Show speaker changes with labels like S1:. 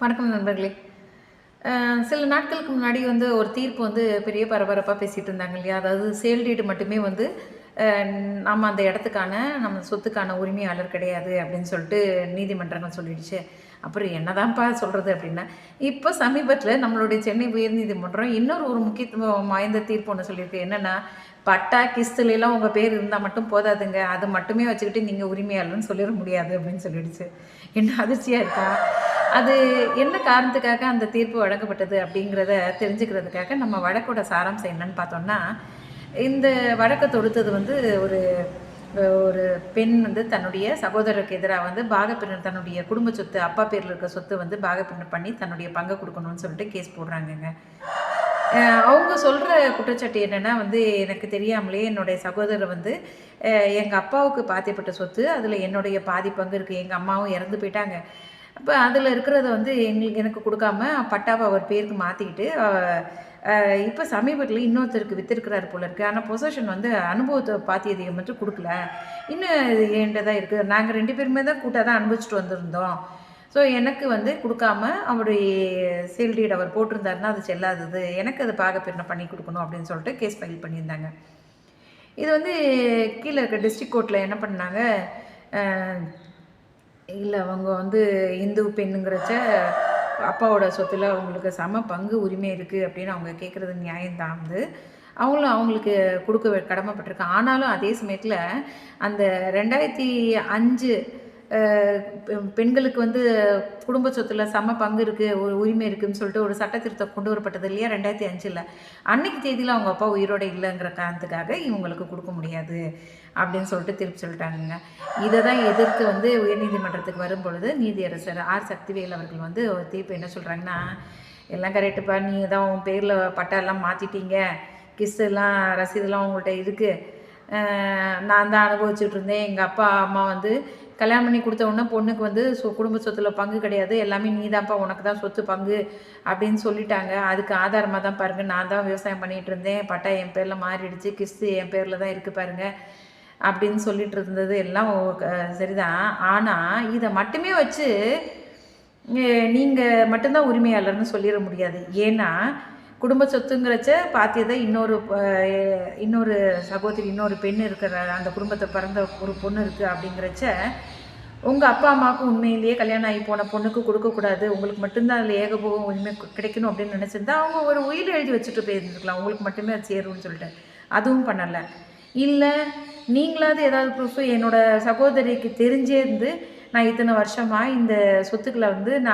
S1: வணக்கம் நண்பர்களே. சில நாட்களுக்கு முன்னாடி ஒரு தீர்ப்பு பெரிய பரபரப்பா பேசிட்டு இருந்தாங்க இல்லையா? அதாவது சேல் டீட் மட்டுமே அ நம்ம அந்த இடத்துக்கான நம்ம சொத்துக்கான உரிமையாளர் கிடையாது அப்படின்னு சொல்லிட்டு நீதிமன்றங்கள் சொல்லிடுச்சு. அப்புறம் என்னதான்ப்பா சொல்றது அப்படின்னா, இப்போ சமீபத்தில நம்மளுடைய சென்னை உயர்நீதிமன்றம் ஒரு முக்கியத்துவம் வாய்ந்த தீர்ப்பு ஒண்ணு சொல்லியிருக்கு. என்னன்னா, பட்டா, கிஸ்துலலாம் உங்க பேர் இருந்தா மட்டும் போதாதுங்க. அது மட்டுமே வச்சுக்கிட்டு நீங்க உரிமையாளர்ன்னு சொல்லிற முடியாது அப்படின்னு சொல்லிடுச்சு. என்ன அதிர்ச்சியா இருக்கா? அது என்ன காரணத்துக்காக அந்த தீர்ப்பு வழங்கப்பட்டது அப்படிங்கிறத தெரிஞ்சுக்கிறதுக்காக நம்ம வழக்கோட சாராம்சம் என்னன்னு பார்த்தோம்னா, இந்த வழக்க தொடுத்தது ஒரு ஒரு பெண் தன்னுடைய சகோதரருக்கு எதிரா பாகப்பிரிவினை தன்னுடைய குடும்ப சொத்து, அப்பா பேர்ல இருக்க சொத்து பாகப்பிரிவினை பண்ணி தன்னுடைய பங்க குடுக்கணும்னு சொல்லிட்டு கேஸ் போடுறாங்கங்க. அவங்க சொல்ற குற்றச்சாட்டு என்னன்னா எனக்கு தெரியாமலே என்னுடைய சகோதரர் எங்க அப்பாவுக்கு பாத்தியப்பட்ட சொத்து, அதுல என்னுடைய பாதி பங்கு இருக்கு. எங்க அம்மாவும் இறந்து போயிட்டாங்க. அப்ப அதில இருக்கிறத எனக்கு குடுக்காம பட்டாவ அவர் பேருக்கு மாத்திக்கிட்டு, இப்ப சமீபத்தில இன்னொருத்தருக்கு வித்திருக்கிறாரு போல இருக்கு. ஆனா பொசஷன் அனுபவத்த பாத்தியதைய மட்டும் குடுக்கல. இன்னும் இது என்ட்ட தான் இருக்கு. நாங்க 2 பேருமே தான் கூட்டா தான் அனுபவிச்சுட்டு வந்திருந்தோம். ஸோ எனக்கு குடுக்காம அவருடைய சேல் டீட் அவர் போட்டிருந்தாருன்னா, அது செல்லாதது. எனக்கு அது பாகப்பிரிவினை பண்ணி குடுக்கணும் அப்படின்னு சொல்லிட்டு கேஸ் ஃபைல் பண்ணியிருந்தாங்க. இது கீழ இருக்க டிஸ்ட்ரிக்ட் கோர்ட்ல என்ன பண்ணாங்க, அ இல்ல அவங்க இந்து பெண்ணுங்கிறச்ச, அப்பாவோட சொத்துல அவங்களுக்கு சம பங்கு உரிமை இருக்கு அப்படின்னு அவங்க கேட்குறது நியாயம் தான் அவங்களும் அவங்களுக்கு குடுக்க கடமைப்பட்டுருக்காங்க. ஆனாலும் அதே சமயத்துல அந்த 2005 அ பெண்களுக்கு குடும்ப சொத்துல சம பங்கு இருக்கு, ஒரு உரிமை இருக்குன்னு சொல்லிட்டு ஒரு சட்ட திருத்தம் கொண்டு வரப்பட்டது இல்லையா? 2005ல. அன்னைக்கு தேதியில அவங்க அப்பா உயிரோட இல்லங்கிற காரணத்துக்காக இவங்களுக்கு குடுக்க முடியாது அப்படின்னு சொல்லிட்டு தீர்ப்பு சொல்லிட்டாங்கங்க. இத தான் எதிர்த்து உயர்நீதிமன்றத்துக்கு வரும்பொழுது நீதியரசர் ஆர். சக்திவேல் அவர்கள் ஒரு தீர்ப்பு என்ன சொல்றாங்கன்னா, "எல்லாம் கரெக்ட்டுப்பா. நீங்க தான் உன் பேர்ல பட்டாலாம் மாத்திட்டீங்க. கிஸ்ஸெல்லாம் ரசீதுலாம் உங்கள்ட்ட இருக்கு. நான் தான் அனுபவிச்சுட்டு இருந்தேன். எங்க அப்பா, அம்மா கல்யாணம் பண்ணி குடுத்த உடனே பொண்ணுக்கு குடும்ப சொத்துல பங்கு கிடையாது. எல்லாமே நீதான்ப்பா, உனக்கு தான் சொத்து பங்கு அப்படின்னு சொல்லிட்டாங்க. அதுக்கு ஆதாரமா தான் பாருங்க, நான் தான் விவசாயம் பண்ணிட்டு இருந்தேன். பட்டா என் பேர்ல மாறிடுச்சு. கிஸ்து என் பேர்ல தான் இருக்கு பாருங்க." அப்படின்னு சொல்லிட்டு இருந்தது எல்லாம் சரிதான். ஆனா, இத மட்டுமே வச்சு நீங்க மட்டும் தான் உரிமையாளர்ன்னு சொல்லிற முடியாது. ஏன்னா, குடும்ப சொத்துங்கிறச்ச பாத்தியத இன்னொரு சகோதரி, இன்னொரு பெண் இருக்கிற அந்த குடும்பத்த பிறந்த ஒரு பொண்ணு இருக்கு அப்படிங்கிறச்ச, உங்க அப்பா, அம்மாவுக்கு உண்மையிலேயே கல்யாணம் ஆகி போன பொண்ணுக்கு குடுக்கக்கூடாது. உங்களுக்கு மட்டும் தான் அதில ஏகபோகம் உரிமை கிடைக்கணும் அப்படின்னு நினைச்சிருந்தா, அவங்க ஒரு உயில் எழுதி வச்சுட்டு போயிருந்துருக்கலாம். உங்களுக்கு மட்டுமே அது சேரும்னு சொல்லிட்டு. அதுவும் பண்ணல. இல்ல, நீங்களாவது ஏதாவது ப்ரூஃப் என்னோட சகோதரிக்கு தெரிஞ்சே நான் இத்தனை வருஷமா இந்த சொத்துக்கள நான்